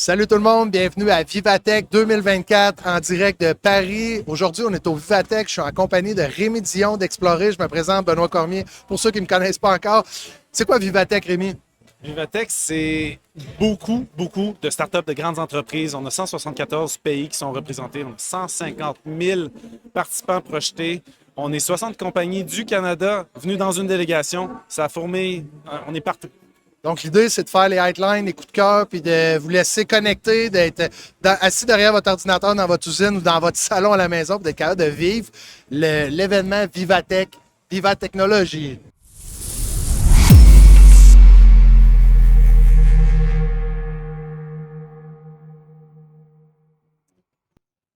Salut tout le monde, bienvenue à Vivatech 2024 en direct de Paris. Aujourd'hui, on est au Vivatech. Je suis en compagnie de Rémi Dion d'Explorer. Je me présente, Benoît Cormier. Pour ceux qui ne me connaissent pas encore, c'est quoi Vivatech, Rémi? Vivatech, c'est beaucoup de startups, de grandes entreprises. On a 174 pays qui sont représentés. On a 150 000 participants projetés. On est 60 compagnies du Canada venues dans une délégation. Ça a fourmillé. On est partout. Donc, l'idée, c'est de faire les headlines, les coups de cœur, puis de vous laisser connecter, d'être assis derrière votre ordinateur dans votre usine ou dans votre salon à la maison, pour d'être capable de vivre l'événement Vivatech, Viva Technologie.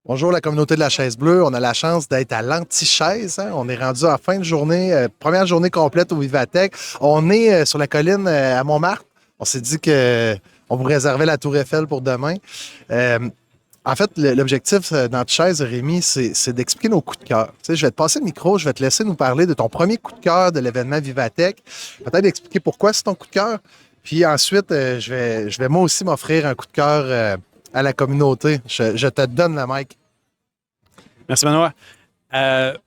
Bonjour la communauté de la chaise bleue. On a la chance d'être à l'Anti-Chaise. On est rendu à la fin de journée, première journée complète au Vivatech. On est sur la colline à Montmartre. On s'est dit qu'on vous réservait la Tour Eiffel pour demain. En fait, l'objectif d'Anti-Chaise, Rémi, c'est d'expliquer nos coups de cœur. Tu sais, je vais te passer le micro, je vais te laisser nous parler de ton premier coup de cœur de l'événement Vivatech. Peut-être expliquer pourquoi c'est ton coup de cœur. Puis ensuite, je vais moi aussi m'offrir un coup de cœur à la communauté. Je te donne le mic. Merci, Benoît.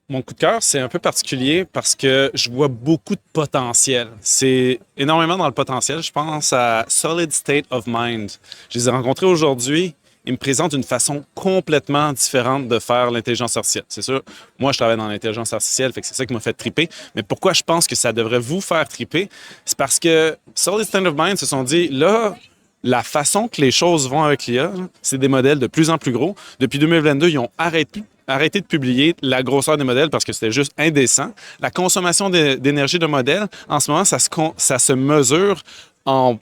Mon coup de cœur, c'est un peu particulier parce que je vois beaucoup de potentiel. C'est énormément dans le potentiel. Je pense à Solid State of Mind. Je les ai rencontrés aujourd'hui. Ils me présentent une façon complètement différente de faire l'intelligence artificielle. C'est sûr, moi, je travaille dans l'intelligence artificielle, fait que c'est ça qui m'a fait triper. Mais pourquoi je pense que ça devrait vous faire triper? C'est parce que Solid State of Mind se sont dit, là, la façon que les choses vont avec l'IA, c'est des modèles de plus en plus gros. Depuis 2022, ils ont arrêté de publier la grosseur des modèles parce que c'était juste indécent. La consommation d'énergie de modèles, en ce moment, ça se mesure en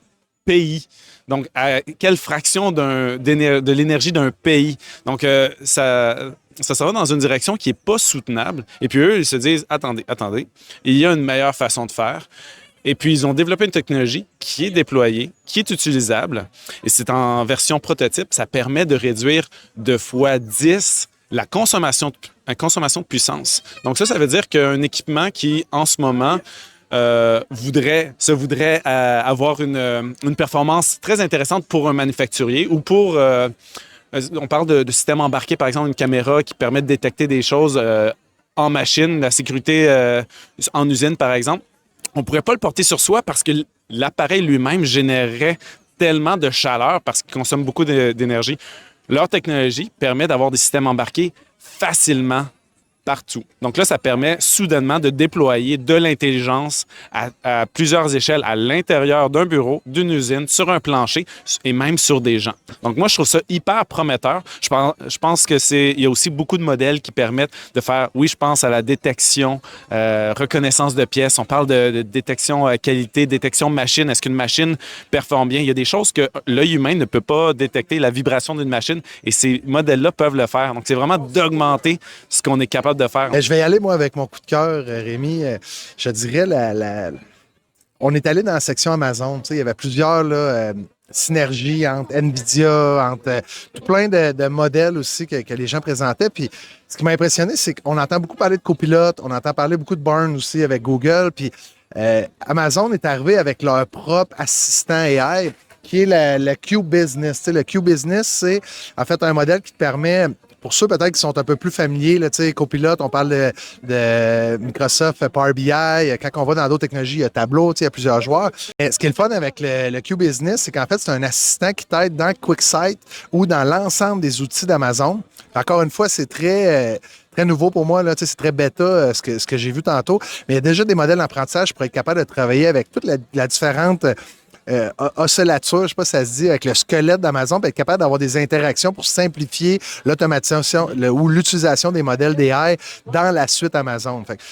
pays. Donc, à quelle fraction de l'énergie d'un pays? Donc, ça va dans une direction qui n'est pas soutenable. Et puis, eux, ils se disent, attendez, il y a une meilleure façon de faire. Et puis, ils ont développé une technologie qui est déployée, qui est utilisable. Et c'est en version prototype. Ça permet de réduire de fois 10 la consommation de puissance. Donc, ça veut dire qu'un équipement qui, en ce moment, voudrait avoir une performance très intéressante pour un manufacturier ou pour... on parle de système embarqué, par exemple, une caméra qui permet de détecter des choses en machine, la sécurité en usine, par exemple. On ne pourrait pas le porter sur soi parce que l'appareil lui-même générerait tellement de chaleur parce qu'il consomme beaucoup d'énergie. Leur technologie permet d'avoir des systèmes embarqués facilement partout. Donc là, ça permet soudainement de déployer de l'intelligence à plusieurs échelles à l'intérieur d'un bureau, d'une usine, sur un plancher et même sur des gens. Donc moi, je trouve ça hyper prometteur. Je pense que il y a aussi beaucoup de modèles qui permettent de faire, oui, je pense à la détection, reconnaissance de pièces. On parle de détection qualité, détection machine. Est-ce qu'une machine performe bien? Il y a des choses que l'œil humain ne peut pas détecter, la vibration d'une machine, et ces modèles-là peuvent le faire. Donc c'est vraiment d'augmenter ce qu'on est capable de faire. Je vais y aller, moi, avec mon coup de cœur, Rémi. Je dirais, on est allé dans la section Amazon. Tu sais, il y avait plusieurs synergies entre NVIDIA, entre tout plein de modèles aussi que les gens présentaient. Puis ce qui m'a impressionné, c'est qu'on entend beaucoup parler de copilote, on entend parler beaucoup de Burn aussi avec Google. Puis Amazon est arrivé avec leur propre assistant AI qui est le Q Business. Tu sais, le Q Business, c'est en fait un modèle qui te permet... Pour ceux peut-être qui sont un peu plus familiers, là, Copilot, on parle de Microsoft Power BI. Quand on va dans d'autres technologies, il y a Tableau, il y a plusieurs joueurs. Et ce qui est le fun avec le Q-Business, c'est qu'en fait, c'est un assistant qui t'aide dans QuickSight ou dans l'ensemble des outils d'Amazon. Encore une fois, c'est très nouveau pour moi. Là, c'est très bêta, ce que j'ai vu tantôt. Mais il y a déjà des modèles d'apprentissage pour être capable de travailler avec toute la différente... oscillature, je ne sais pas si ça se dit, avec le squelette d'Amazon, pour être capable d'avoir des interactions pour simplifier l'automatisation ou l'utilisation des modèles d'AI dans la suite Amazon. Fait que,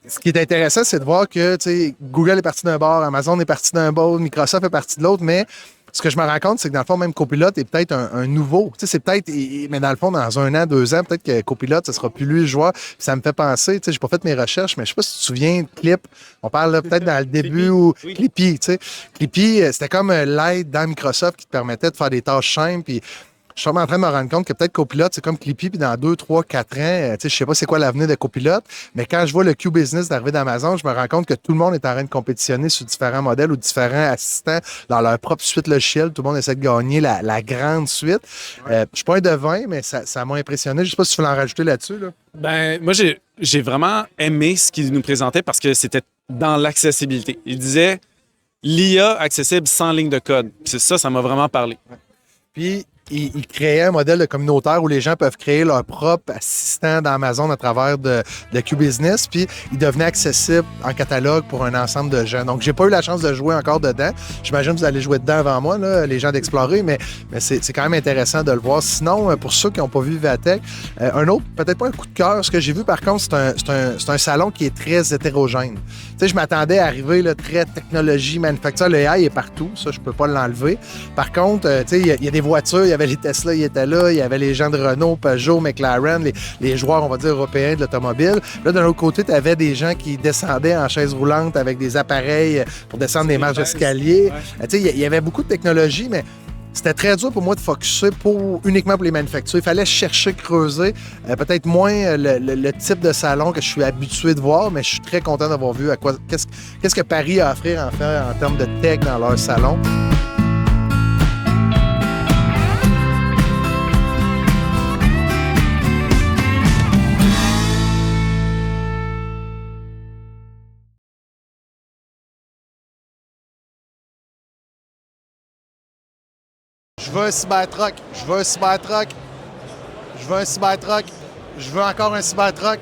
ce qui est intéressant, c'est de voir que Google est parti d'un bord, Amazon est parti d'un bord, Microsoft est parti de l'autre, mais ce que je me rends compte, c'est que dans le fond, même Copilot est peut-être un nouveau. C'est peut-être, mais dans le fond, dans 1 an, 2 ans, peut-être que Copilot, ce sera plus lui le joueur. Puis ça me fait penser, j'ai pas fait mes recherches, mais je sais pas si tu te souviens de Clip. On parle là, peut-être dans le début ou Clippy, Clippy, c'était comme l'aide dans Microsoft qui te permettait de faire des tâches simples. Puis je suis en train de me rendre compte que peut-être Copilote, c'est comme Clippy, puis dans 2, 3, 4 ans, je sais pas c'est quoi l'avenir de Copilote, mais quand je vois le Q-Business d'arriver d'Amazon, je me rends compte que tout le monde est en train de compétitionner sur différents modèles ou différents assistants dans leur propre suite logicielle. Tout le monde essaie de gagner la grande suite. Je suis pas un devin, mais ça m'a impressionné. Je sais pas si tu veux en rajouter là-dessus. Là. Ben, moi, j'ai vraiment aimé ce qu'il nous présentait parce que c'était dans l'accessibilité. Il disait l'IA accessible sans ligne de code. C'est ça, ça m'a vraiment parlé. Puis, il créait un modèle de communautaire où les gens peuvent créer leur propre assistant d'Amazon à travers de Q-Business. Puis, il devenait accessible en catalogue pour un ensemble de gens. Donc, j'ai pas eu la chance de jouer encore dedans. J'imagine que vous allez jouer dedans avant moi, là, les gens d'Explorer, mais c'est quand même intéressant de le voir. Sinon, pour ceux qui n'ont pas vu Vivatech, un autre, peut-être pas un coup de cœur. Ce que j'ai vu, par contre, c'est un salon qui est très hétérogène. Tu sais, je m'attendais à arriver là, très technologie, manufacture. Le AI est partout. Ça, je peux pas l'enlever. Par contre, tu sais, il y a des voitures, il y avait les Tesla, ils étaient là, il y avait les gens de Renault, Peugeot, McLaren, les joueurs, on va dire, européens de l'automobile. Là, d'un autre côté, tu avais des gens qui descendaient en chaise roulante avec des appareils pour descendre des marches d'escalier. Tu sais, il y avait beaucoup de technologie, mais c'était très dur pour moi de focusser uniquement pour les manufactures. Il fallait chercher, creuser. Peut-être moins le type de salon que je suis habitué de voir, mais je suis très content d'avoir vu qu'est-ce que Paris a à offrir en termes de tech dans leur salon. Je veux un Cybertruck. Je veux un Cybertruck. Je veux un Cybertruck. Je veux encore un Cybertruck.